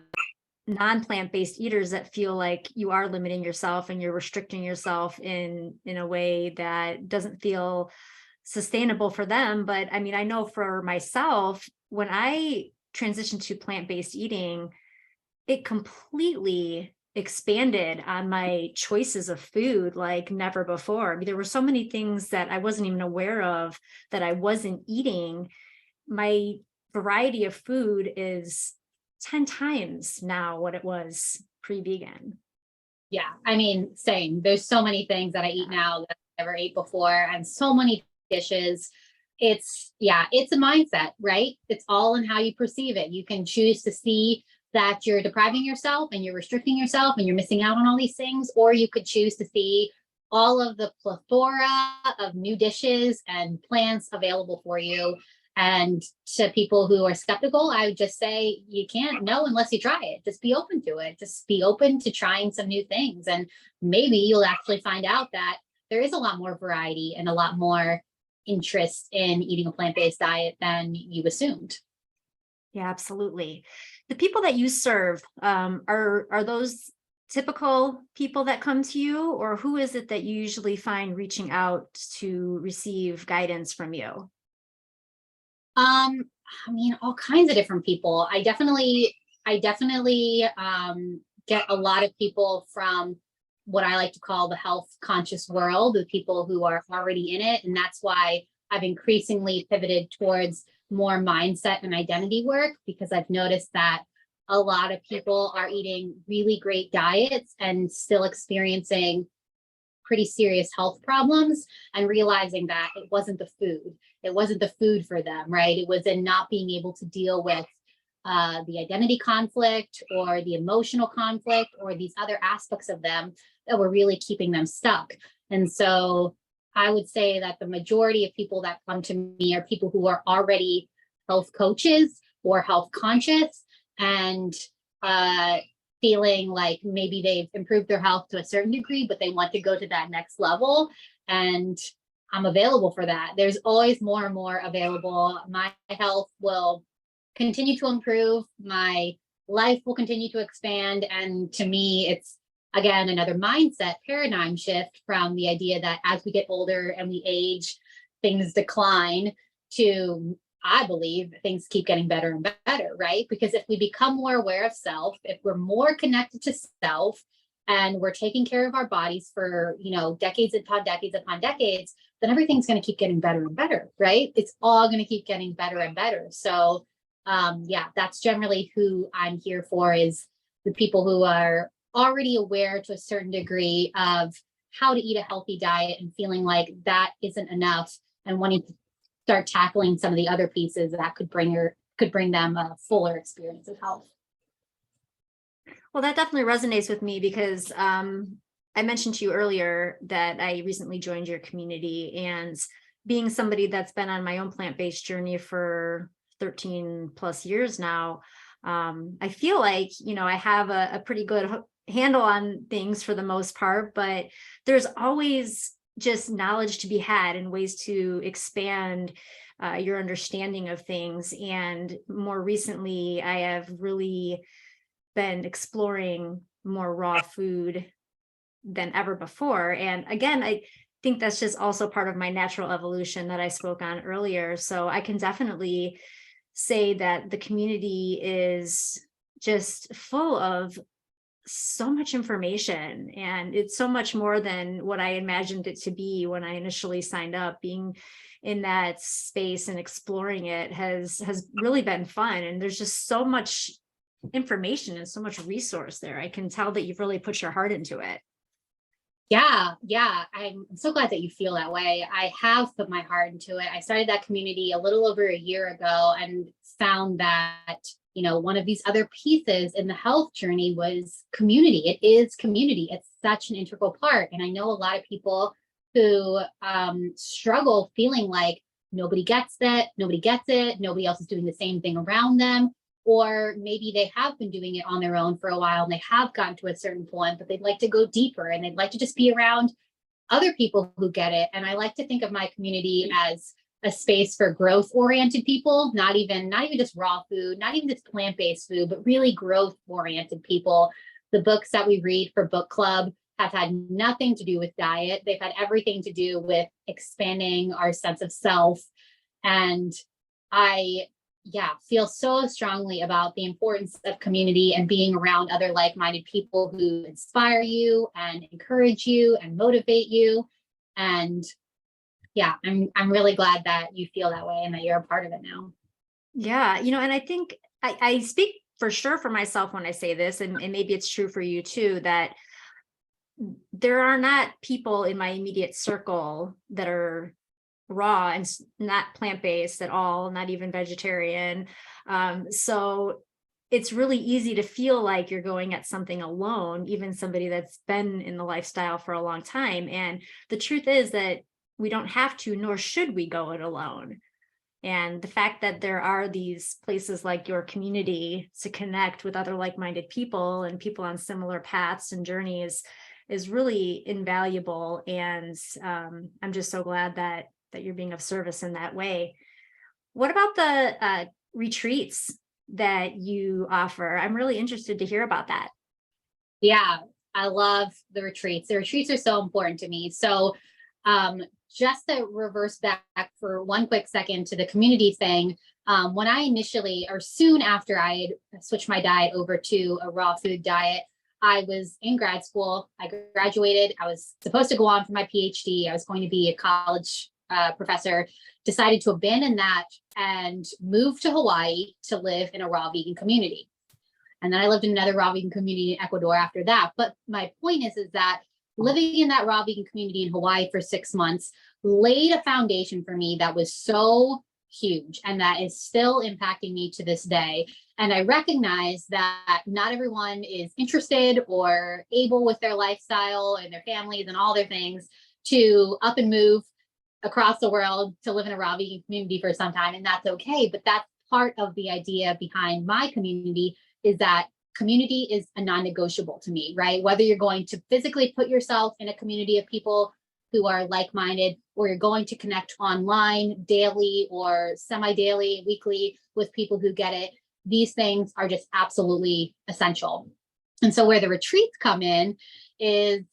non-plant-based eaters that feel like you are limiting yourself and you're restricting yourself in a way that doesn't feel sustainable for them. But I mean, I know for myself, when I transitioned to plant-based eating, it completely expanded on my choices of food like never before. I mean, there were so many things that I wasn't even aware of that I wasn't eating. My variety of food is 10 times now what it was pre-vegan. Yeah, I mean, same. There's so many things that I eat now that I never ate before, and so many dishes. It's a mindset, right? It's all in how you perceive it. You can choose to see that you're depriving yourself and you're restricting yourself and you're missing out on all these things, or you could choose to see all of the plethora of new dishes and plants available for you. And to people who are skeptical, I would just say you can't know unless you try it. Just be open to it. Just be open to trying some new things. And maybe you'll actually find out that there is a lot more variety and a lot more interest in eating a plant-based diet than you assumed. Yeah, absolutely. The people that you serve, are those typical people that come to you, or who is it that you usually find reaching out to receive guidance from you? I mean, all kinds of different people. I definitely get a lot of people from what I like to call the health conscious world, the people who are already in it. And that's why I've increasingly pivoted towards more mindset and identity work, because I've noticed that a lot of people are eating really great diets and still experiencing pretty serious health problems, and realizing that it wasn't the food. It wasn't the food for them, right? It was in not being able to deal with the identity conflict or the emotional conflict or these other aspects of them that were really keeping them stuck. And so I would say that the majority of people that come to me are people who are already health coaches or health conscious, and feeling like maybe they've improved their health to a certain degree, but they want to go to that next level. and I'm available for that. There's always more and more available. My health will continue to improve. My life will continue to expand. And to me, it's again another mindset paradigm shift from the idea that as we get older and we age, things decline to, I believe, things keep getting better and better, right? Because if we become more aware of self, if we're more connected to self, and we're taking care of our bodies for, decades upon decades upon decades, then everything's going to keep getting better and better, right? It's all going to keep getting better and better. So yeah, that's generally who I'm here for, is the people who are already aware to a certain degree of how to eat a healthy diet and feeling like that isn't enough, and wanting to start tackling some of the other pieces that could bring them a fuller experience of health. Well, that definitely resonates with me because I mentioned to you earlier that I recently joined your community, and being somebody that's been on my own plant-based journey for 13 plus years now, I feel like, I have a pretty good handle on things for the most part, but there's always just knowledge to be had and ways to expand your understanding of things. And more recently, I have really been exploring more raw food than ever before. And again, I think that's just also part of my natural evolution that I spoke on earlier. So I can definitely say that the community is just full of so much information, and it's so much more than what I imagined it to be when I initially signed up. Being in that space and exploring it has really been fun, and there's just so much information and so much resource there. I can tell that you've really put your heart into it. Yeah. I'm so glad that you feel that way. I have put my heart into it. I started that community a little over a year ago and found that, one of these other pieces in the health journey was community. It is community. It's such an integral part. And I know a lot of people who struggle feeling like nobody gets it, nobody else is doing the same thing around them. Or maybe they have been doing it on their own for a while and they have gotten to a certain point, but they'd like to go deeper and they'd like to just be around other people who get it. And I like to think of my community as a space for growth oriented people, not even just raw food, not even just plant-based food, but really growth oriented people. The books that we read for book club have had nothing to do with diet. They've had everything to do with expanding our sense of self. And I feel so strongly about the importance of community and being around other like-minded people who inspire you and encourage you and motivate you. And yeah, I'm really glad that you feel that way and that you're a part of it now. Yeah, and I think I speak for sure for myself when I say this, and maybe it's true for you too, that there are not people in my immediate circle that are raw and not plant-based at all, not even vegetarian. So it's really easy to feel like you're going at something alone, even somebody that's been in the lifestyle for a long time. And the truth is that we don't have to, nor should we go it alone. And the fact that there are these places like your community to connect with other like-minded people and people on similar paths and journeys is really invaluable. And I'm just so glad that you're being of service in that way. What about the retreats that you offer? I'm really interested to hear about that. Yeah, I love the retreats. The retreats are so important to me. So just to reverse back for one quick second to the community thing, when I initially, or soon after I had switched my diet over to a raw food diet, I was in grad school. I graduated. I was supposed to go on for my PhD. I was going to be a college professor, decided to abandon that and move to Hawaii to live in a raw vegan community. And then I lived in another raw vegan community in Ecuador after that. But my point is that living in that raw vegan community in Hawaii for 6 months laid a foundation for me that was so huge and that is still impacting me to this day. And I recognize that not everyone is interested or able with their lifestyle and their families and all their things to up and move across the world to live in a raw vegan community for some time. And that's okay. But that's part of the idea behind my community, is that community is a non-negotiable to me, right? Whether you're going to physically put yourself in a community of people who are like-minded, or you're going to connect online daily or semi-daily, weekly with people who get it. These things are just absolutely essential. And so where the retreats come in is,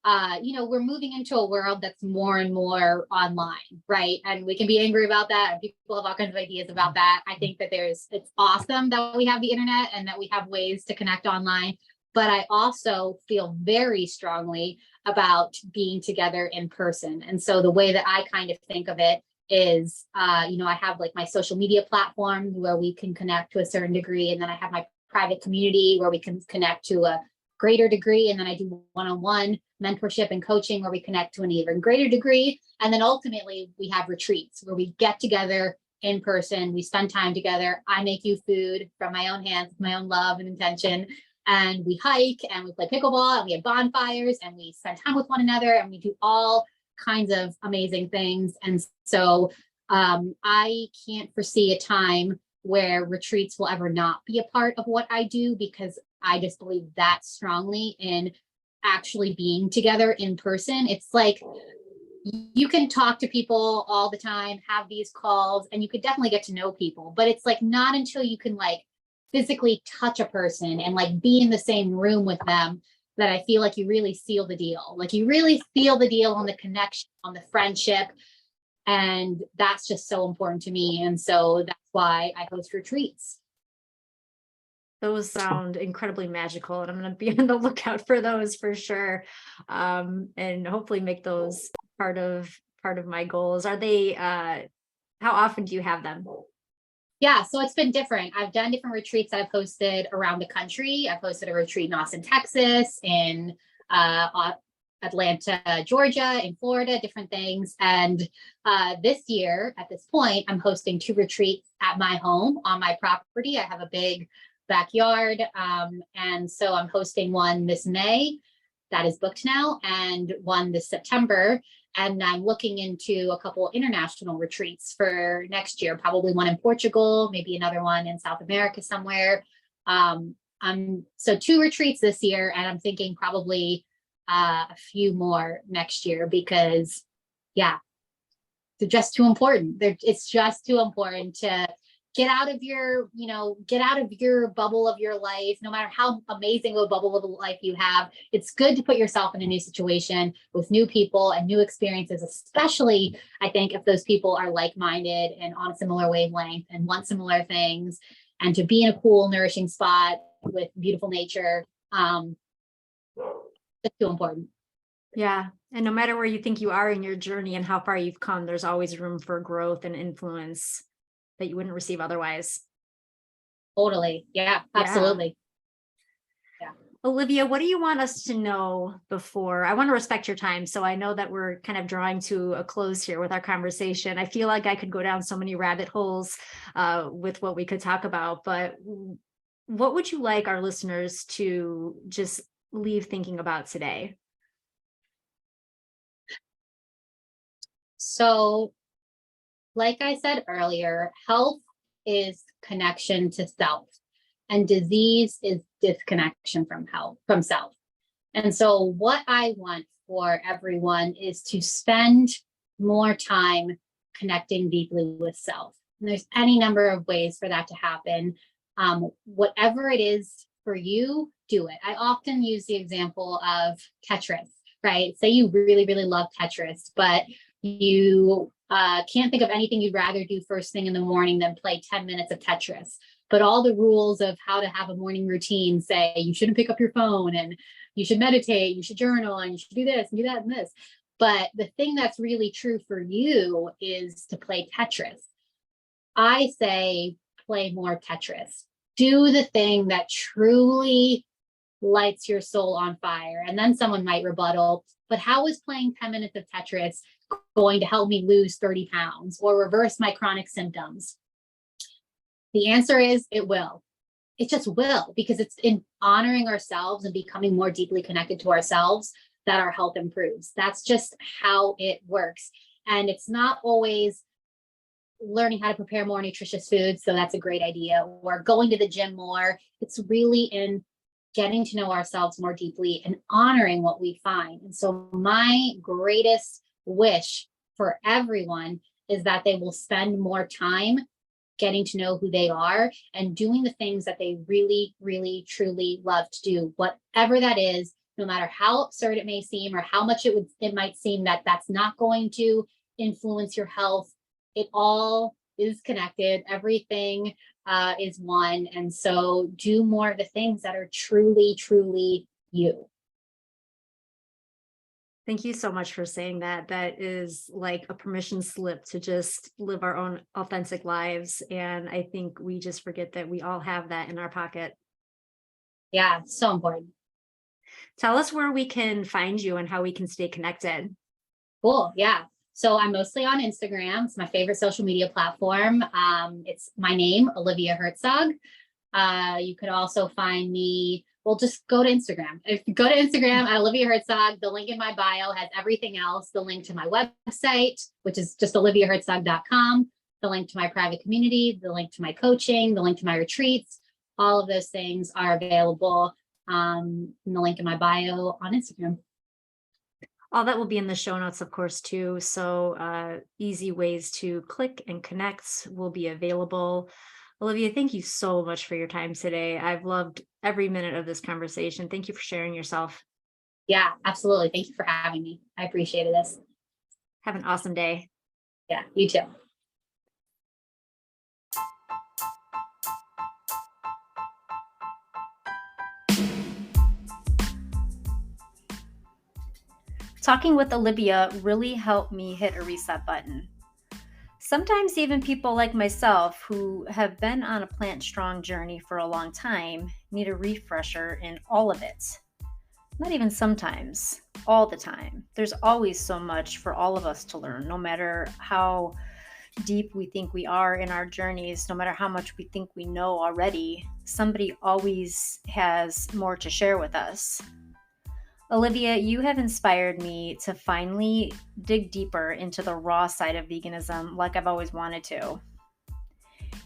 we're moving into a world that's more and more online, right? And we can be angry about that. And people have all kinds of ideas about that. I think that it's awesome that we have the internet and that we have ways to connect online. But I also feel very strongly about being together in person. And so the way that I kind of think of it is, I have like my social media platform where we can connect to a certain degree. And then I have my private community where we can connect to a greater degree. And then I do one-on-one mentorship and coaching where we connect to an even greater degree. And then ultimately we have retreats where we get together in person. We spend time together. I make you food from my own hands, my own love and intention. And we hike and we play pickleball and we have bonfires and we spend time with one another and we do all kinds of amazing things. And so I can't foresee a time where retreats will ever not be a part of what I do, because I just believe that strongly in actually being together in person. It's like you can talk to people all the time, have these calls, and you could definitely get to know people, but it's like not until you can like physically touch a person and like be in the same room with them that I feel like you really seal the deal. Like you really seal the deal on the connection, on the friendship. And that's just so important to me. And so that's why I host retreats. Those sound incredibly magical, and I'm going to be on the lookout for those for sure. And hopefully make those part of my goals. Are they, how often do you have them? Yeah, so it's been different. I've done different retreats that I've hosted around the country. I've hosted a retreat in Austin, Texas, in Atlanta, Georgia, in Florida, different things. And this year, at this point, I'm hosting 2 retreats at my home on my property. I have a big backyard. And so I'm hosting one this May that is booked now, and one this September. And I'm looking into a couple international retreats for next year, probably one in Portugal, maybe another one in South America somewhere. So 2 retreats this year, and I'm thinking probably a few more next year, because yeah, they're just too important. It's just too important to get out of your bubble of your life. No matter how amazing of a bubble of life you have, it's good to put yourself in a new situation with new people and new experiences, especially I think if those people are like-minded and on a similar wavelength and want similar things, and to be in a cool, nourishing spot with beautiful nature. It's too important. Yeah. And no matter where you think you are in your journey and how far you've come, there's always room for growth and influence that you wouldn't receive otherwise. Totally. Yeah, absolutely. Yeah. Olivia, what do you want us to know before? I want to respect your time. So I know that we're kind of drawing to a close here with our conversation. I feel like I could go down so many rabbit holes with what we could talk about, but what would you like our listeners to just leave thinking about today? So, like I said earlier, health is connection to self, and disease is disconnection from self. And so what I want for everyone is to spend more time connecting deeply with self. And there's any number of ways for that to happen. Whatever it is for you, do it. I often use the example of Tetris, right? Say you really, really love Tetris, but you can't think of anything you'd rather do first thing in the morning than play 10 minutes of Tetris. But all the rules of how to have a morning routine say you shouldn't pick up your phone, and you should meditate, you should journal, and you should do this and do that and this. But the thing that's really true for you is to play Tetris. I say play more Tetris. Do the thing that truly lights your soul on fire. And then someone might rebuttal, but how is playing 10 minutes of Tetris going to help me lose 30 pounds or reverse my chronic symptoms? The answer is it will. It just will, because it's in honoring ourselves and becoming more deeply connected to ourselves that our health improves. That's just how it works. And it's not always learning how to prepare more nutritious foods, so that's a great idea, or going to the gym more. It's really in getting to know ourselves more deeply and honoring what we find. And so my greatest wish for everyone is that they will spend more time getting to know who they are and doing the things that they really, really, truly love to do, whatever that is, no matter how absurd it may seem or how much it might seem that that's not going to influence your health. It all is connected. Everything is one. And so do more of the things that are truly, truly you. Thank you so much for saying that. That is like a permission slip to just live our own authentic lives. And I think we just forget that we all have that in our pocket. Yeah, so important. Tell us where we can find you and how we can stay connected. Cool. Yeah. So I'm mostly on Instagram. It's my favorite social media platform. It's my name, Olivia Hertzog. You could also find me. Well, just go to Instagram. If you go to Instagram at Olivia Hertzog, the link in my bio has everything else. The link to my website, which is just oliviahertzog.com, the link to my private community, the link to my coaching, the link to my retreats. All of those things are available in the link in my bio on Instagram. All that will be in the show notes, of course, too. So easy ways to click and connect will be available. Olivia, thank you so much for your time today. I've loved every minute of this conversation. Thank you for sharing yourself. Yeah, absolutely. Thank you for having me. I appreciated this. Have an awesome day. Yeah, you too. Talking with Olivia really helped me hit a reset button. Sometimes even people like myself who have been on a plant strong journey for a long time need a refresher in all of it. Not even sometimes, all the time. There's always so much for all of us to learn, no matter how deep we think we are in our journeys, no matter how much we think we know already. Somebody always has more to share with us. Olivia, you have inspired me to finally dig deeper into the raw side of veganism like I've always wanted to.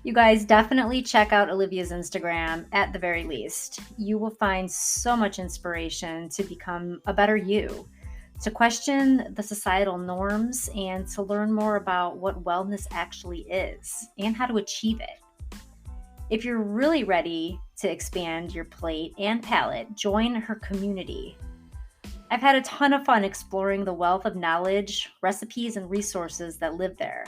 You guys definitely check out Olivia's Instagram at the very least. You will find so much inspiration to become a better you, to question the societal norms, and to learn more about what wellness actually is and how to achieve it. If you're really ready to expand your plate and palate, join her community. I've had a ton of fun exploring the wealth of knowledge, recipes, and resources that live there.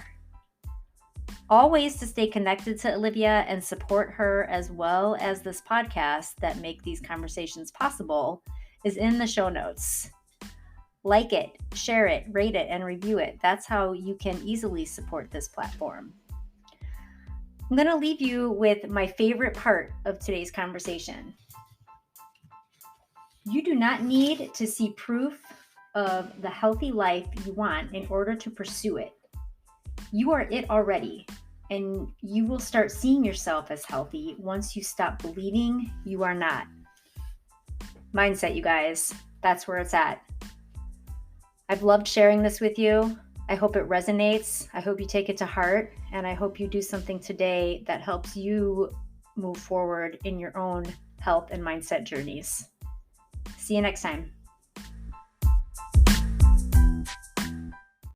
All ways to stay connected to Olivia and support her, as well as this podcast that make these conversations possible, is in the show notes. Like it, share it, rate it, and review it. That's how you can easily support this platform. I'm going to leave you with my favorite part of today's conversation. You do not need to see proof of the healthy life you want in order to pursue it. You are it already, and you will start seeing yourself as healthy once you stop believing you are not. Mindset, you guys. That's where it's at. I've loved sharing this with you. I hope it resonates. I hope you take it to heart, and I hope you do something today that helps you move forward in your own health and mindset journeys. See you next time.